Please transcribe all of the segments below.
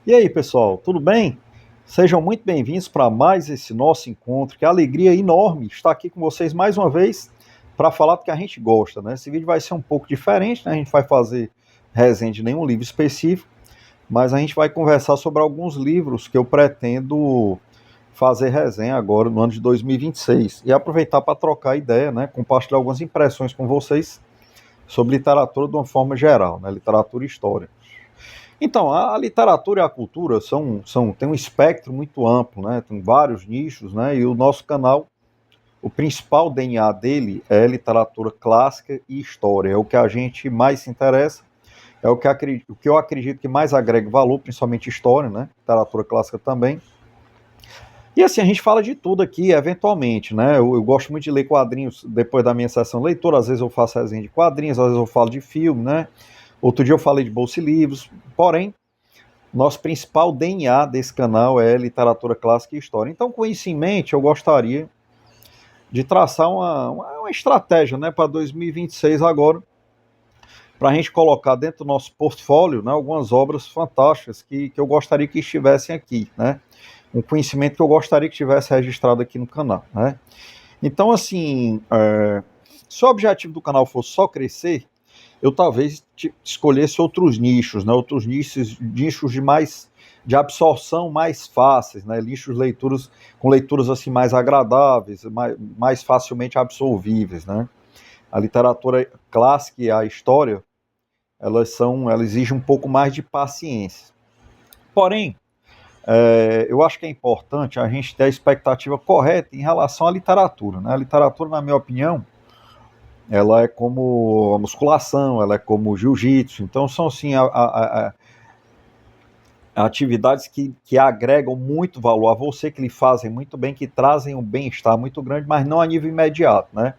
E aí, pessoal, tudo bem? Sejam muito bem-vindos para mais esse nosso encontro. Que alegria enorme estar aqui com vocês mais uma vez para falar do que a gente gosta, né? Esse vídeo vai ser um pouco diferente, né? A gente vai fazer resenha de nenhum livro específico, mas a gente vai conversar sobre alguns livros que eu pretendo fazer resenha agora no ano de 2026 e aproveitar para trocar ideia, né? Compartilhar algumas impressões com vocês sobre literatura de uma forma geral, né? Literatura e história. Então, a literatura e a cultura têm um espectro muito amplo, né? Tem vários nichos, né? E o nosso canal, o principal DNA dele é literatura clássica e história. É o que a gente mais se interessa, é o que eu acredito que mais agrega valor, principalmente história, né? Literatura clássica também. E assim, a gente fala de tudo aqui, eventualmente, né? Eu gosto muito de ler quadrinhos depois da minha sessão de leitura, às vezes eu faço resenha de quadrinhos, às vezes eu falo de filme, né? Outro dia eu falei de bolsa e livros, porém, nosso principal DNA desse canal é literatura clássica e história. Então, com isso em mente, eu gostaria de traçar uma estratégia, né, para 2026 agora, para a gente colocar dentro do nosso portfólio, né, algumas obras fantásticas que eu gostaria que estivessem aqui, né? Um conhecimento que eu gostaria que tivesse registrado aqui no canal, né? Então, assim, se o objetivo do canal fosse só crescer, eu talvez escolhesse outros nichos, né? Outros nichos de absorção mais fáceis, né? Leituras com leituras assim mais agradáveis, mais facilmente absorvíveis, né? A literatura clássica e a história, elas exigem um pouco mais de paciência. Porém, eu acho que é importante a gente ter a expectativa correta em relação à literatura, né? A literatura, na minha opinião, ela é como a musculação, ela é como o jiu-jitsu, então são assim atividades que agregam muito valor a você, que lhe fazem muito bem, que trazem um bem-estar muito grande, mas não a nível imediato, né?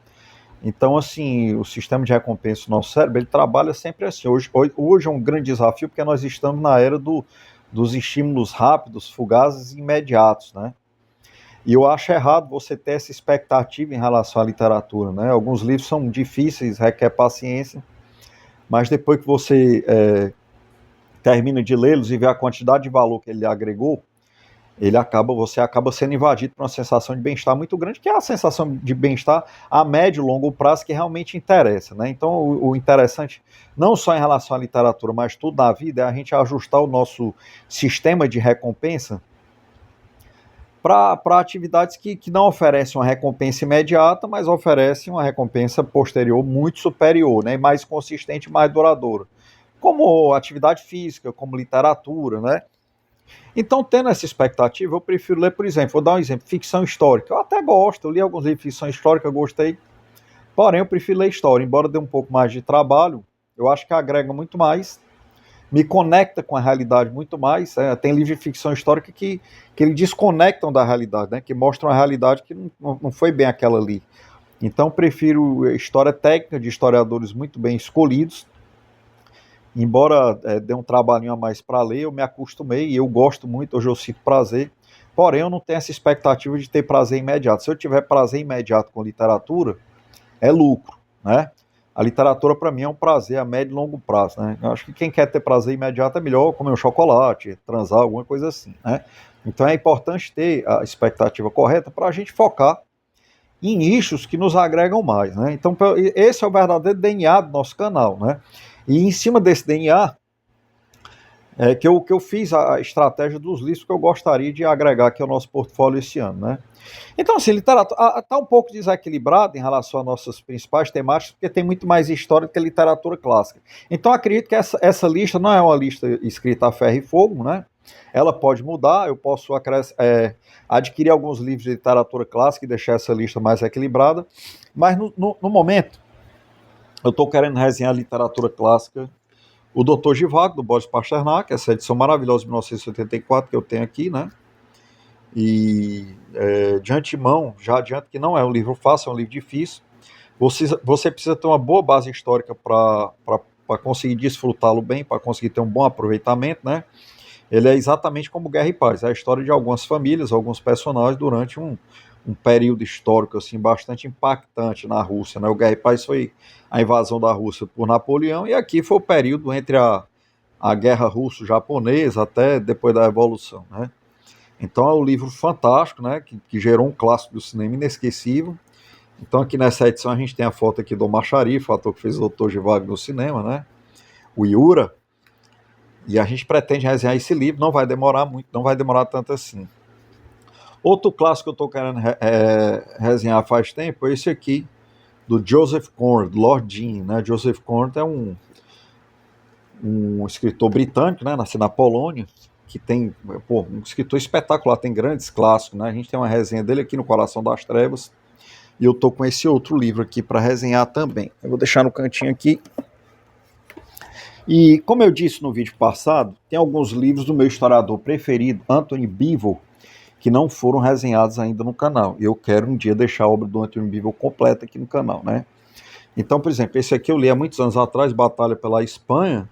Então, assim, o sistema de recompensa do nosso cérebro, ele trabalha sempre assim. Hoje é um grande desafio, porque nós estamos na era dos estímulos rápidos, fugazes e imediatos, né? E eu acho errado você ter essa expectativa em relação à literatura, né? Alguns livros são difíceis, requer paciência, mas depois que você termina de lê-los e vê a quantidade de valor que ele agregou, você acaba sendo invadido por uma sensação de bem-estar muito grande, que é a sensação de bem-estar a médio e longo prazo que realmente interessa, né? Então, o interessante, não só em relação à literatura, mas tudo na vida, é a gente ajustar o nosso sistema de recompensa para atividades que não oferecem uma recompensa imediata, mas oferecem uma recompensa posterior muito superior, né? E mais consistente, mais duradoura. Como atividade física, como literatura, né? Então, tendo essa expectativa, eu prefiro ler, por exemplo, vou dar um exemplo, ficção histórica. Eu até gosto, eu li alguns livros de ficção histórica, eu gostei, porém eu prefiro ler história, embora dê um pouco mais de trabalho, eu acho que agrega muito mais, me conecta com a realidade muito mais. Tem livros de ficção histórica que eles desconectam da realidade, né? Que mostram a realidade que não foi bem aquela ali. Então, eu prefiro história técnica, de historiadores muito bem escolhidos, embora dê um trabalhinho a mais para ler, eu me acostumei e eu gosto muito, hoje eu sinto prazer, porém eu não tenho essa expectativa de ter prazer imediato. Se eu tiver prazer imediato com literatura, é lucro, né? A literatura para mim é um prazer a médio e longo prazo, né? Eu acho que quem quer ter prazer imediato é melhor comer um chocolate, transar, alguma coisa assim, né? Então é importante ter a expectativa correta para a gente focar em nichos que nos agregam mais, né? Então esse é o verdadeiro DNA do nosso canal, né? E em cima desse DNA que eu fiz a estratégia dos livros que eu gostaria de agregar aqui ao nosso portfólio esse ano, né? Então, assim, literatura está um pouco desequilibrado em relação às nossas principais temáticas, porque tem muito mais história do que literatura clássica. Então, acredito que essa lista não é uma lista escrita a ferro e fogo, né? Ela pode mudar, eu posso adquirir alguns livros de literatura clássica e deixar essa lista mais equilibrada, mas no momento, eu estou querendo resenhar literatura clássica, o Doutor Zhivago, do Boris Pasternak, essa edição maravilhosa de 1984 que eu tenho aqui, né? E de antemão, já adianto que não é um livro fácil, é um livro difícil. Você precisa ter uma boa base histórica para conseguir desfrutá-lo bem, para conseguir ter um bom aproveitamento, né? Ele é exatamente como Guerra e Paz, é a história de algumas famílias, alguns personagens durante um período histórico assim, bastante impactante na Rússia, né? O Guerra e Paz foi a invasão da Rússia por Napoleão, e aqui foi o período entre a Guerra Russo-Japonesa até depois da Revolução, né? Então é um livro fantástico, né, que gerou um clássico do cinema inesquecível. Então aqui nessa edição a gente tem a foto aqui do Omar Sharif, o ator que fez o Dr. Zhivago no cinema, né, o Yura, e a gente pretende resenhar esse livro, não vai demorar muito, não vai demorar tanto assim. Outro clássico que eu estou querendo resenhar faz tempo é esse aqui, do Joseph Conrad, Lord Jim, né, Joseph Conrad é um escritor britânico, né, nascido na Polônia, que tem, um escritor espetacular, tem grandes clássicos, né, a gente tem uma resenha dele aqui no Coração das Trevas, e eu tô com esse outro livro aqui para resenhar também. Eu vou deixar no cantinho aqui. E como eu disse no vídeo passado, tem alguns livros do meu historiador preferido, Anthony Beevor, que não foram resenhados ainda no canal. Eu quero um dia deixar a obra do Anthony Beevor completa aqui no canal, né? Então, por exemplo, esse aqui eu li há muitos anos atrás, Batalha pela Espanha,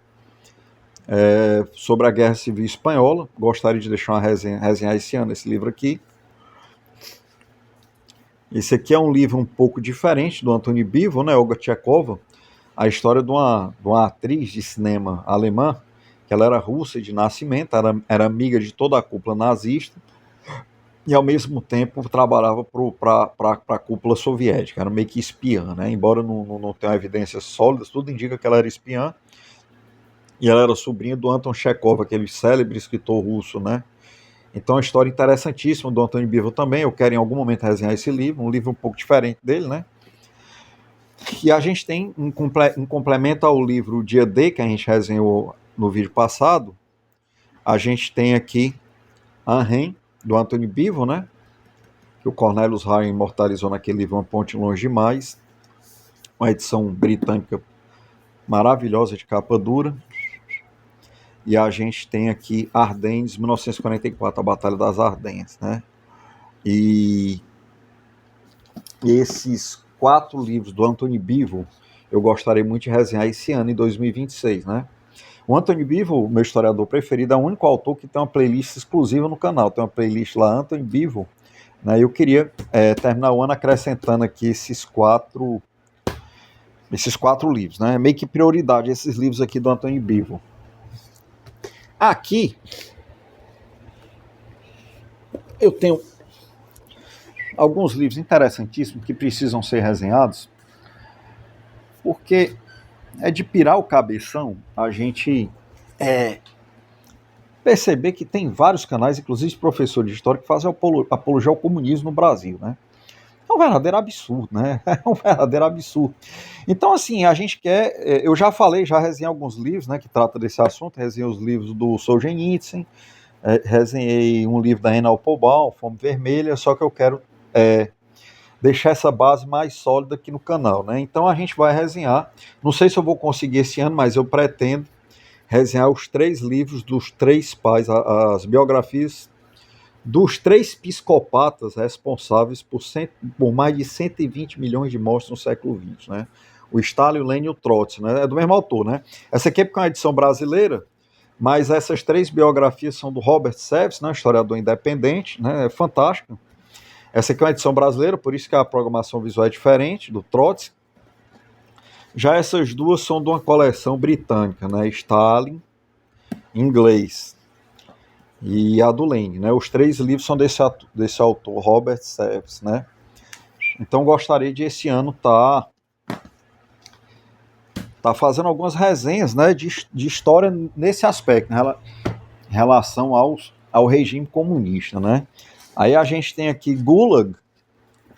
sobre a Guerra Civil Espanhola. Gostaria de deixar uma resenhar esse ano esse livro aqui. Esse aqui é um livro um pouco diferente do Anthony Beevor, né, Olga Tchekova, a história de uma atriz de cinema alemã, que ela era russa de nascimento, era amiga de toda a cúpula nazista, e ao mesmo tempo trabalhava para a cúpula soviética, era meio que espiã, né, embora não tenha evidências sólidas, tudo indica que ela era espiã, e ela era sobrinha do Anton Chekhov, aquele célebre escritor russo, né. Então é uma história interessantíssima do Anthony Beevor também, eu quero em algum momento resenhar esse livro, um livro um pouco diferente dele, né. E a gente tem, um complemento ao livro Dia D, que a gente resenhou no vídeo passado, a gente tem aqui Ahem, do Anthony Beevor, né, que o Cornelius Ryan imortalizou naquele livro Uma Ponte Longe Demais, uma edição britânica maravilhosa de capa dura. E a gente tem aqui Ardennes, 1944, a Batalha das Ardennes, né? E esses 4 livros do Anthony Beevor eu gostaria muito de resenhar esse ano, em 2026, né? O Anthony Beevor, meu historiador preferido, é o único autor que tem uma playlist exclusiva no canal. Tem uma playlist lá, Anthony Beevor, né? Eu queria terminar o ano acrescentando aqui esses quatro livros, né? É meio que prioridade esses livros aqui do Anthony Beevor. Aqui eu tenho alguns livros interessantíssimos que precisam ser resenhados, porque é de pirar o cabeção a gente perceber que tem vários canais, inclusive professores de história, que fazem apologia ao comunismo no Brasil, né? É um verdadeiro absurdo, né? É um verdadeiro absurdo. Então, assim, a gente quer... Eu já resenhei alguns livros, né, que tratam desse assunto, resenhei os livros do Solzhenitsyn, resenhei um livro da Ana Applebaum, Fome Vermelha, só que eu quero deixar essa base mais sólida aqui no canal, né? Então a gente vai resenhar, não sei se eu vou conseguir esse ano, mas eu pretendo resenhar os 3 livros dos 3 pais, as biografias dos 3 psicopatas responsáveis por mais de 120 milhões de mortes no século XX, né? O Stalin, o Lenin e o Trotsky, né? É do mesmo autor, né? Essa aqui é porque é uma edição brasileira, mas essas 3 biografias são do Robert Savitz, né? Historiador independente, né? É fantástico. Essa aqui é uma edição brasileira, por isso que a programação visual é diferente, do Trotsky. Já essas duas são de uma coleção britânica, né? Stalin, em inglês, e a do Lenin, né? Os 3 livros são desse autor, Robert Savitz, né? Então gostaria de esse ano tá fazendo algumas resenhas, né, de história nesse aspecto, né, em relação ao regime comunista, né? Aí a gente tem aqui Gulag,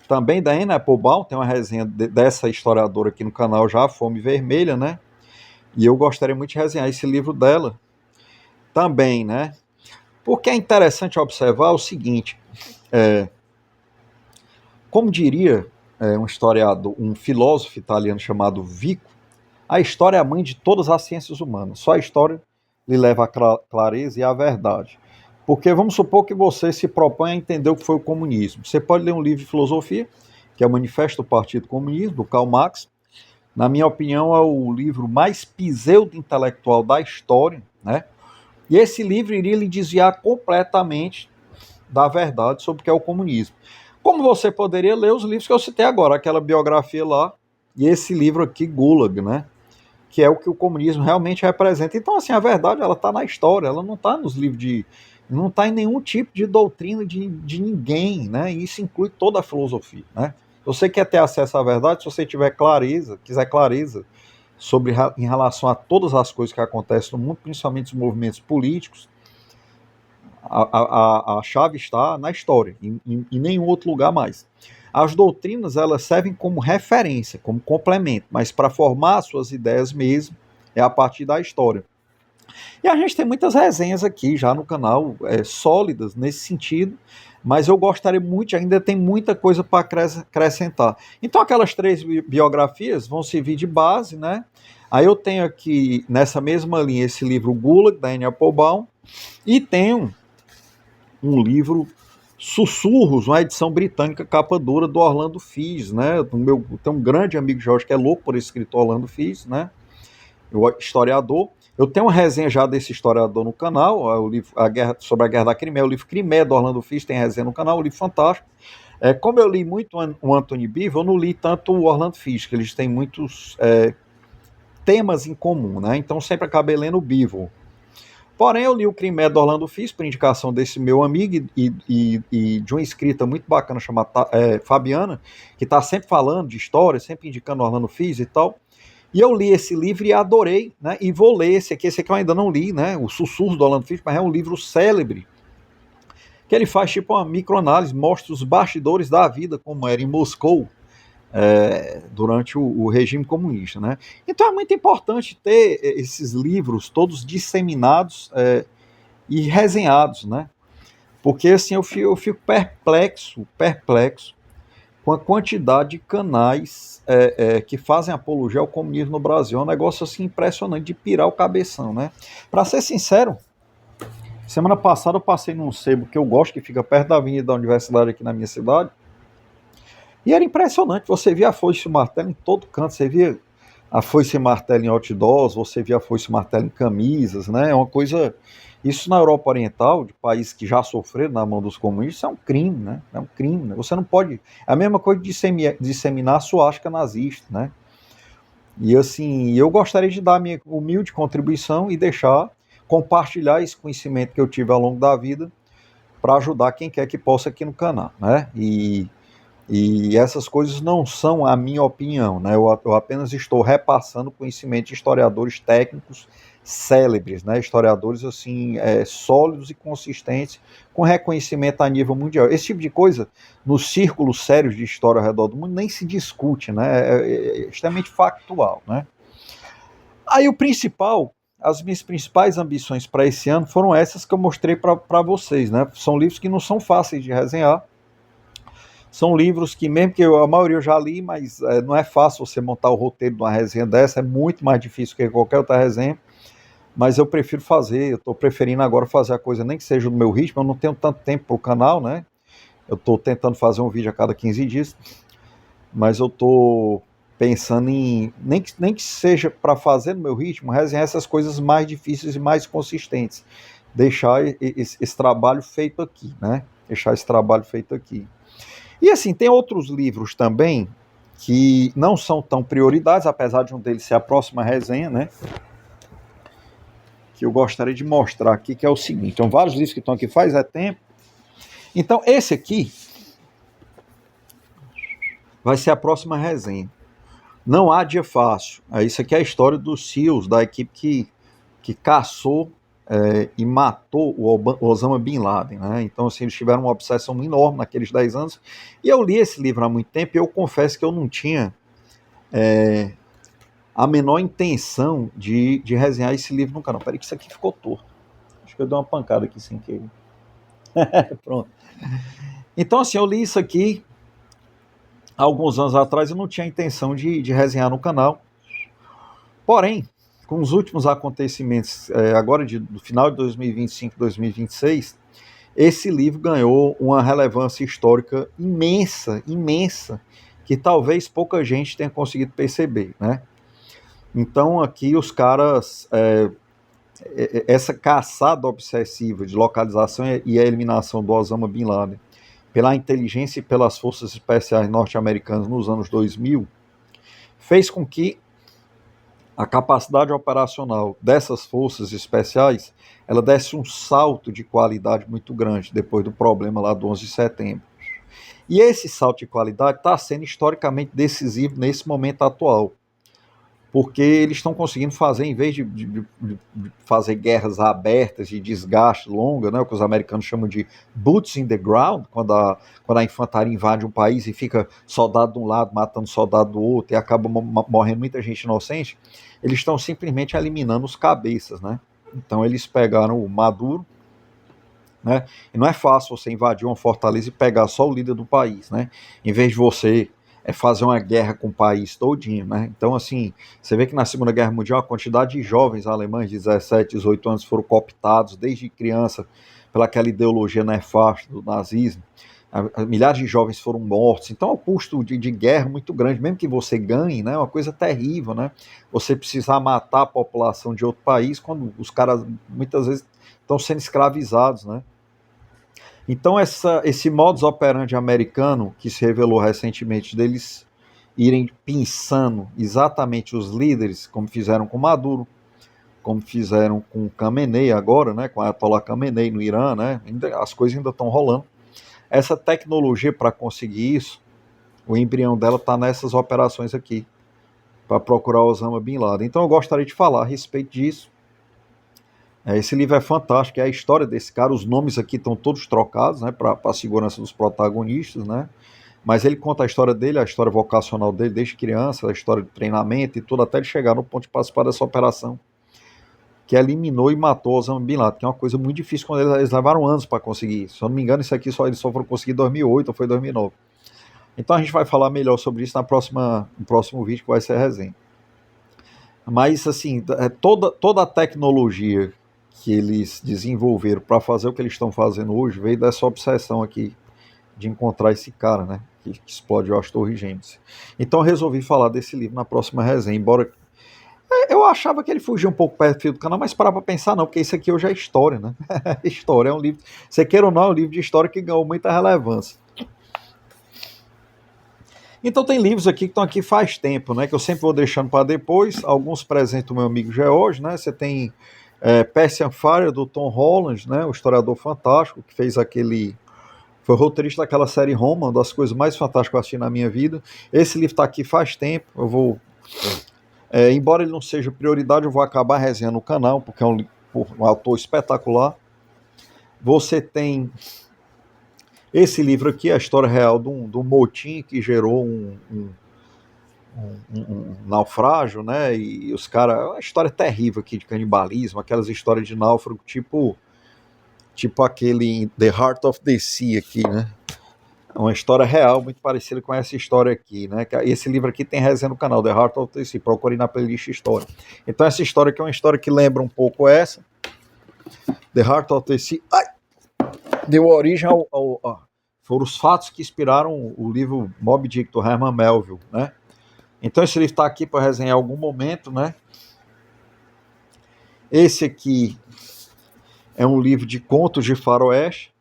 também da Ana Applebaum, tem uma resenha dessa historiadora aqui no canal já, Fome Vermelha, né? E eu gostaria muito de resenhar esse livro dela também, né? Porque é interessante observar o seguinte, como diria um historiador, um filósofo italiano chamado Vico, a história é a mãe de todas as ciências humanas, só a história lhe leva à clareza e à verdade. Porque vamos supor que você se propõe a entender o que foi o comunismo. Você pode ler um livro de filosofia, que é o Manifesto do Partido Comunista, do Karl Marx. Na minha opinião, é o livro mais pseudo-intelectual da história, né? E esse livro iria lhe desviar completamente da verdade sobre o que é o comunismo. Como você poderia ler os livros que eu citei agora, aquela biografia lá, e esse livro aqui, Gulag, né? que é o que o comunismo realmente representa. Então, assim, a verdade, ela está na história, ela não está nos livros de... não está em nenhum tipo de doutrina de ninguém, né? E isso inclui toda a filosofia, né? Se você quer ter acesso à verdade, se você tiver clareza, quiser clareza sobre em relação a todas as coisas que acontecem no mundo, principalmente os movimentos políticos, a chave está na história, em nenhum outro lugar mais. As doutrinas, elas servem como referência, como complemento, mas para formar suas ideias mesmo, é a partir da história. E a gente tem muitas resenhas aqui já no canal, sólidas nesse sentido, mas eu gostaria muito, ainda tem muita coisa para acrescentar. Então aquelas 3 biografias vão servir de base, né? Aí eu tenho aqui, nessa mesma linha, esse livro Gulag, da Anne Applebaum, e tenho um livro Sussurros, uma edição britânica capa dura do Orlando Figes, né? Tem um grande amigo Jorge que é louco por esse escritor Orlando Figes, né? O historiador. Eu tenho uma resenha já desse historiador no canal, o livro sobre a Guerra da Crimeia, o livro Crimeia do Orlando Figes, tem resenha no canal, um livro fantástico. Como eu li muito o Anthony Beevor, eu não li tanto o Orlando Figes, que eles têm muitos temas em comum, né? Então sempre acabei lendo o Beevor. Porém, eu li o Crimeia do Orlando Figes, por indicação desse meu amigo e de uma escrita muito bacana chamada Fabiana, que está sempre falando de história, sempre indicando Orlando Figes e tal. E eu li esse livro e adorei, né? E vou ler esse aqui eu ainda não li, né? O Sussurros do Orlando Figes, mas é um livro célebre, que ele faz tipo uma microanálise, mostra os bastidores da vida, como era em Moscou, durante o regime comunista, né? Então é muito importante ter esses livros todos disseminados e resenhados, né? Porque assim eu fico perplexo com a quantidade de canais que fazem apologia ao comunismo no Brasil. É um negócio assim impressionante de pirar o cabeção, né? Para ser sincero, semana passada eu passei num sebo que eu gosto, que fica perto da avenida da universidade aqui na minha cidade, e era impressionante, você via a foice e o martelo em todo canto, você via a foice e martelo em outdoors, você via a foice e martelo em camisas, né? É uma coisa... Isso na Europa Oriental, de países que já sofreram na mão dos comunistas, é um crime, né? É um crime, né? Você não pode... É a mesma coisa de disseminar a suástica nazista, né? E assim, eu gostaria de dar a minha humilde contribuição e compartilhar esse conhecimento que eu tive ao longo da vida para ajudar quem quer que possa aqui no canal, né? E essas coisas não são a minha opinião, né? Eu apenas estou repassando conhecimento de historiadores técnicos célebres, né? Historiadores assim sólidos e consistentes, com reconhecimento a nível mundial. Esse tipo de coisa, nos círculos sérios de história ao redor do mundo, nem se discute, né? É extremamente factual, né? Aí as minhas principais ambições para esse ano foram essas que eu mostrei para vocês, né? São livros que não são fáceis de resenhar. São livros que, mesmo que a maioria eu já li, mas não é fácil você montar o roteiro de uma resenha dessa, é muito mais difícil que qualquer outra resenha, mas eu prefiro fazer, eu estou preferindo agora fazer a coisa, nem que seja no meu ritmo, eu não tenho tanto tempo para o canal, né? Eu estou tentando fazer um vídeo a cada 15 dias, mas eu estou pensando em, nem que seja para fazer no meu ritmo, resenhar essas coisas mais difíceis e mais consistentes, deixar esse trabalho feito aqui, né? Deixar esse trabalho feito aqui. E assim, tem outros livros também que não são tão prioridades, apesar de um deles ser a próxima resenha, né? Que eu gostaria de mostrar aqui, que é o seguinte. Então, vários livros que estão aqui faz tempo. Então, esse aqui vai ser a próxima resenha. Não há dia fácil. Isso aqui é a história dos SEALs, da equipe que caçou e matou o Osama Bin Laden, né? Então, assim, eles tiveram uma obsessão enorme naqueles 10 anos, e eu li esse livro há muito tempo, e eu confesso que eu não tinha a menor intenção de resenhar esse livro no canal. Peraí que isso aqui ficou torto. Acho que eu dei uma pancada aqui sem querer. Pronto. Então, assim, eu li isso aqui há alguns anos atrás, eu não tinha intenção de resenhar no canal. Porém, com os últimos acontecimentos, agora do final de 2025, 2026, esse livro ganhou uma relevância histórica imensa, imensa, que talvez pouca gente tenha conseguido perceber, né? Então aqui os caras, essa caçada obsessiva de localização e a eliminação do Osama Bin Laden pela inteligência e pelas forças especiais norte-americanas nos anos 2000, fez com que a capacidade operacional dessas forças especiais, ela desce um salto de qualidade muito grande depois do problema lá do 11 de setembro. E esse salto de qualidade está sendo historicamente decisivo nesse momento atual, porque eles estão conseguindo fazer, em vez de fazer guerras abertas, de desgaste longo, né, o que os americanos chamam de boots in the ground, quando a infantaria invade um país e fica soldado de um lado matando soldado do outro e acaba morrendo muita gente inocente, eles estão simplesmente eliminando os cabeças, né? Então eles pegaram o Maduro, né? E não é fácil você invadir uma fortaleza e pegar só o líder do país, né? Em vez de você fazer uma guerra com o país todinho, né? Então, assim, você vê que na Segunda Guerra Mundial a quantidade de jovens alemães de 17, 18 anos foram cooptados desde criança pelaquela ideologia nefasta do nazismo. Milhares de jovens foram mortos. Então, é um custo de guerra muito grande, mesmo que você ganhe, né? É uma coisa terrível, né? Você precisar matar a população de outro país quando os caras muitas vezes estão sendo escravizados, né? Então, esse modus operandi americano, que se revelou recentemente, deles irem pinçando exatamente os líderes, como fizeram com Maduro, como fizeram com Khamenei agora, né, com a Ayatollah Khamenei no Irã, né, as coisas ainda estão rolando. Essa tecnologia para conseguir isso, o embrião dela está nessas operações aqui, para procurar Osama Bin Laden. Então eu gostaria de falar a respeito disso. Esse livro é fantástico, é a história desse cara, os nomes aqui estão todos trocados, né, para a segurança dos protagonistas, né, mas ele conta a história dele, a história vocacional dele desde criança, a história de treinamento e tudo, até ele chegar no ponto de participar dessa operação, que eliminou e matou Osama Bin Laden, que é uma coisa muito difícil, quando eles levaram anos para conseguir. Se eu não me engano, isso aqui eles só foram conseguir em 2008 ou foi 2009. Então a gente vai falar melhor sobre isso no próximo vídeo, que vai ser a resenha. Mas, assim, toda a tecnologia que eles desenvolveram para fazer o que eles estão fazendo hoje veio dessa obsessão aqui de encontrar esse cara, né, que explodiu as Torres Gêmeas. Então eu resolvi falar desse livro na próxima resenha, embora eu achava que ele fugia um pouco perto do canal, mas parar para pensar não, porque isso aqui hoje é história, né? História é um livro, você queira ou não, é um livro de história que ganhou muita relevância. Então tem livros aqui que estão aqui faz tempo, né? Que eu sempre vou deixando para depois. Alguns presentes do meu amigo George, né? Você tem Persian Fire, do Tom Holland, né? O historiador fantástico, que fez aquele... Foi roteirista daquela série Roma, uma das coisas mais fantásticas que eu assisti na minha vida. Esse livro está aqui faz tempo. Eu vou... embora ele não seja prioridade, eu vou acabar resenhando no canal, porque é um autor espetacular. Você tem... Esse livro aqui é a história real de um motim que gerou um naufrágio, né? E os caras. É uma história terrível aqui de canibalismo, aquelas histórias de náufrago, tipo aquele The Heart of the Sea aqui, né? É uma história real, muito parecida com essa história aqui, né? Esse livro aqui tem resenha no canal, The Heart of the Sea, procure na playlist História. Então essa história aqui é uma história que lembra um pouco essa. The Heart of the Sea. Ai! Deu origem foram os fatos que inspiraram o livro Moby Dick, do Herman Melville, né? Então esse livro está aqui para resenhar em algum momento, né? Esse aqui é um livro de contos de faroeste.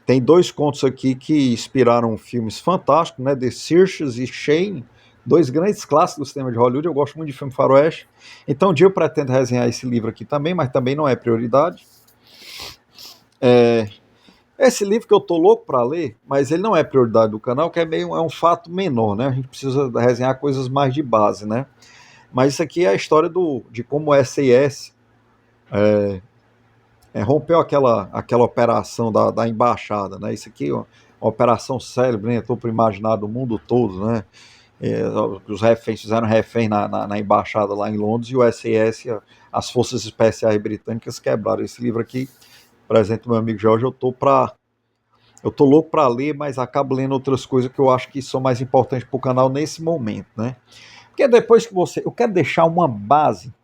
Tem dois contos aqui que inspiraram filmes fantásticos, né? The Searchers e Shane, dois grandes clássicos do cinema de Hollywood. Eu gosto muito de filme faroeste. Então um dia eu pretendo resenhar esse livro aqui também, mas também não é prioridade. Esse livro que eu tô louco para ler, mas ele não é prioridade do canal, que é um fato menor, né? A gente precisa resenhar coisas mais de base, né? Mas isso aqui é a história de como o SAS rompeu aquela operação da embaixada, né? Isso aqui é uma operação célebre, né? Estou para imaginar do mundo todo, né? Os reféns fizeram refém na embaixada lá em Londres e o SAS, as forças especiais britânicas, quebraram. Esse livro aqui, presente do meu amigo Jorge, eu tô louco para ler, mas acabo lendo outras coisas que eu acho que são mais importantes para o canal nesse momento, né? Porque depois que eu quero deixar uma base,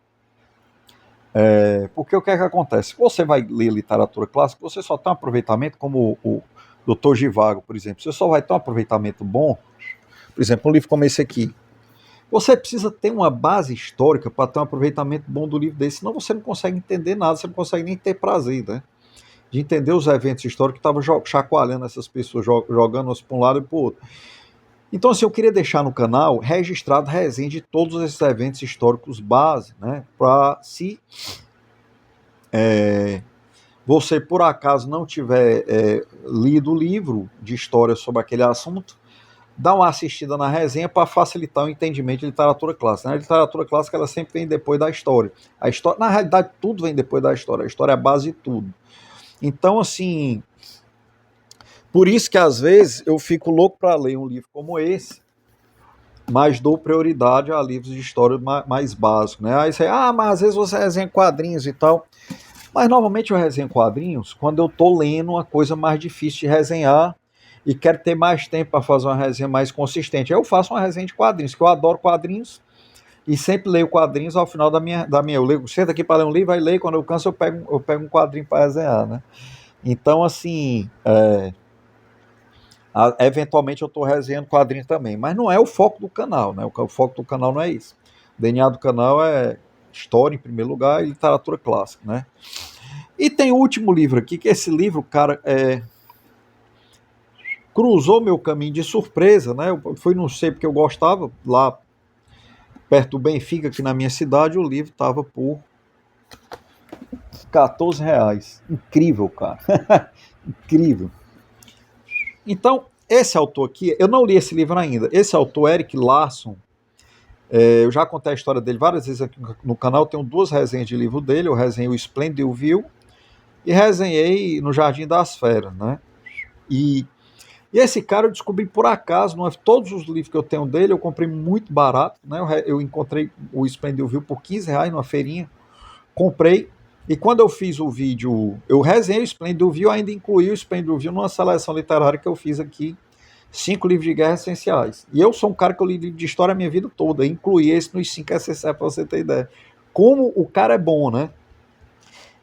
porque o que é que acontece? Você vai ler literatura clássica, você só tem um aproveitamento, como o Dr. Zhivago, por exemplo, você só vai ter um aproveitamento bom, por exemplo, um livro como esse aqui. Você precisa ter uma base histórica para ter um aproveitamento bom do livro desse, senão você não consegue entender nada, você não consegue nem ter prazer, né? De entender os eventos históricos que estavam chacoalhando essas pessoas, jogando-as para um lado e para o outro. Então, assim, eu queria deixar no canal registrado resenha de todos esses eventos históricos base, né? Para se você, por acaso, não tiver lido o livro de história sobre aquele assunto, dá uma assistida na resenha para facilitar o entendimento de literatura clássica. A literatura clássica ela sempre vem depois da história. A história, na realidade, tudo vem depois da história. A história é a base de tudo. Então, assim, por isso que às vezes eu fico louco para ler um livro como esse, mas dou prioridade a livros de história mais básicos, né? Aí você, mas às vezes você resenha quadrinhos e tal. Mas normalmente eu resenho quadrinhos quando eu tô lendo uma coisa mais difícil de resenhar e quero ter mais tempo para fazer uma resenha mais consistente. Aí eu faço uma resenha de quadrinhos, que eu adoro quadrinhos e sempre leio quadrinhos ao final da minha eu leio, sento aqui para ler um livro, aí leio, quando eu canso eu pego um quadrinho para resenhar, né? Então, assim, eventualmente eu estou resenhando quadrinhos também, mas não é o foco do canal, né? O foco do canal não é isso. O DNA do canal é história em primeiro lugar e literatura clássica, né? E tem o último livro aqui, que esse livro, cara, cruzou meu caminho de surpresa, né? Eu fui, não sei porque eu gostava, lá perto do Benfica, aqui na minha cidade, o livro estava por R$ 14. Incrível, cara. Incrível. Então, esse autor aqui, eu não li esse livro ainda. Esse autor, Erik Larson, eu já contei a história dele várias vezes aqui no canal. Tenho duas resenhas de livro dele. Eu resenhei o Splendid View e resenhei no Jardim das Feras, né? E esse cara eu descobri por acaso, não é, todos os livros que eu tenho dele eu comprei muito barato, né? Eu encontrei o Splendid View por R$ 15 numa feirinha, comprei, e quando eu fiz o vídeo, eu resenhei o Splendid View, ainda incluí o Splendid View numa seleção literária que eu fiz aqui, 5 livros de guerra essenciais. E eu sou um cara que eu li livro de história a minha vida toda, incluí esse nos 5 essenciais para você ter ideia. Como o cara é bom, né?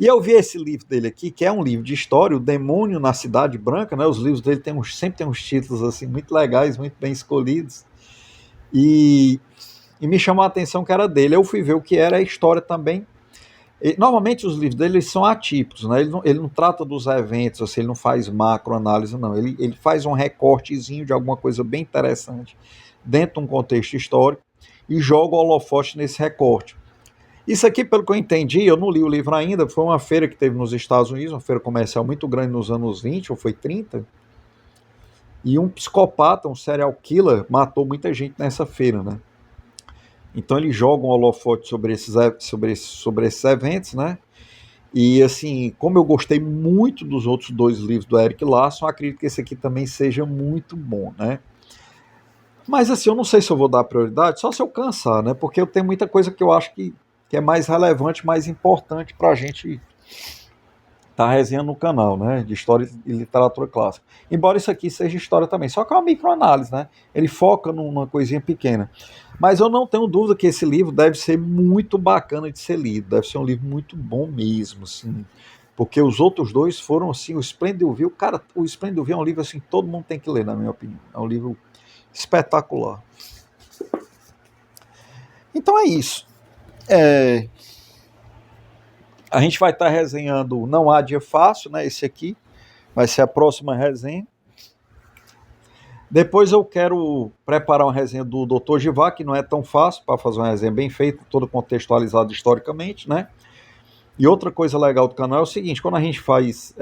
E eu vi esse livro dele aqui, que é um livro de história, O Demônio na Cidade Branca, né? Os livros dele sempre tem uns títulos assim muito legais, muito bem escolhidos. E me chamou a atenção que era dele. Eu fui ver o que era a história também. Normalmente os livros dele são atípicos, né? Ele não trata dos eventos, assim, ele não faz macroanálise, não. Ele faz um recortezinho de alguma coisa bem interessante dentro de um contexto histórico e joga o holofote nesse recorte. Isso aqui, pelo que eu entendi, eu não li o livro ainda, foi uma feira que teve nos Estados Unidos, uma feira comercial muito grande nos anos 20, ou foi 30, e um psicopata, um serial killer, matou muita gente nessa feira, né? Então ele joga um holofote sobre esses eventos, né? E assim, como eu gostei muito dos outros dois livros do Erik Larson, acredito que esse aqui também seja muito bom, né? Mas assim, eu não sei se eu vou dar prioridade, só se eu cansar, né? Porque eu tenho muita coisa que eu acho que é mais relevante, mais importante para a gente estar resenhando no canal, né? De história e literatura clássica. Embora isso aqui seja história também, só que é uma microanálise, né? Ele foca numa coisinha pequena. Mas eu não tenho dúvida que esse livro deve ser muito bacana de ser lido, deve ser um livro muito bom mesmo, assim. Porque os outros dois foram assim, o Splendid View, cara, o Splendid View é um livro assim, todo mundo tem que ler, na minha opinião. É um livro espetacular. Então é isso. A gente vai estar resenhando Não Há Dia Fácil, né? Esse aqui vai ser a próxima resenha. Depois eu quero preparar uma resenha do Dr. Givar, que não é tão fácil para fazer uma resenha bem feita, toda contextualizada historicamente, né? E outra coisa legal do canal é o seguinte, quando a gente faz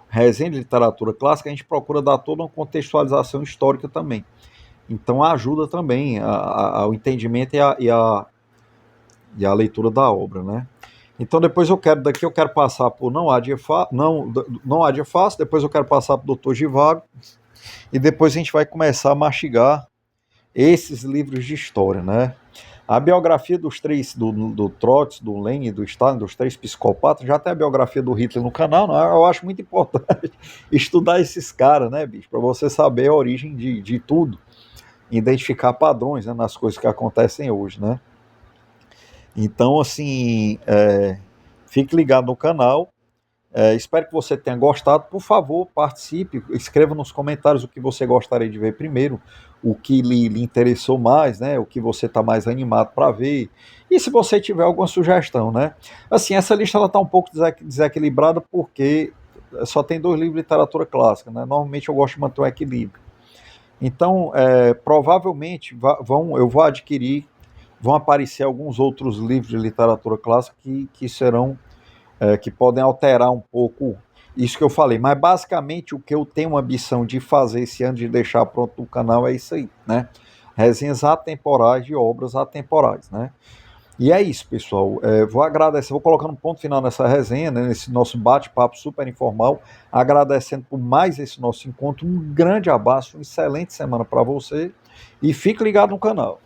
resenha de literatura clássica, a gente procura dar toda uma contextualização histórica também. Então ajuda também ao entendimento e a leitura da obra, né? Então depois eu quero passar por Não Há Dia Fácil, depois eu quero passar para o Dr. Givago, e depois a gente vai começar a mastigar esses livros de história, né? A biografia dos três, do Trotsky, do Lenin, do Stalin, dos três psicopatas, já tem a biografia do Hitler no canal, né? Eu acho muito importante estudar esses caras, né, bicho? Para você saber a origem de tudo, identificar padrões, né, nas coisas que acontecem hoje, né? Então, assim, fique ligado no canal. Espero que você tenha gostado. Por favor, participe, escreva nos comentários o que você gostaria de ver primeiro, o que lhe interessou mais, né? O que você está mais animado para ver. E se você tiver alguma sugestão, né? Assim, essa lista está um pouco desequilibrada porque só tem 2 livros de literatura clássica, né? Normalmente eu gosto de manter um equilíbrio. Então, provavelmente eu vou adquirir, vão aparecer alguns outros livros de literatura clássica que serão, que podem alterar um pouco isso que eu falei. Mas basicamente o que eu tenho ambição de fazer esse ano, de deixar pronto no canal, é isso aí, né? Resenhas atemporais de obras atemporais, né? E é isso, pessoal. Vou agradecer, vou colocando um ponto final nessa resenha, né, nesse nosso bate-papo super informal, agradecendo por mais esse nosso encontro. Um grande abraço, uma excelente semana para você e fique ligado no canal.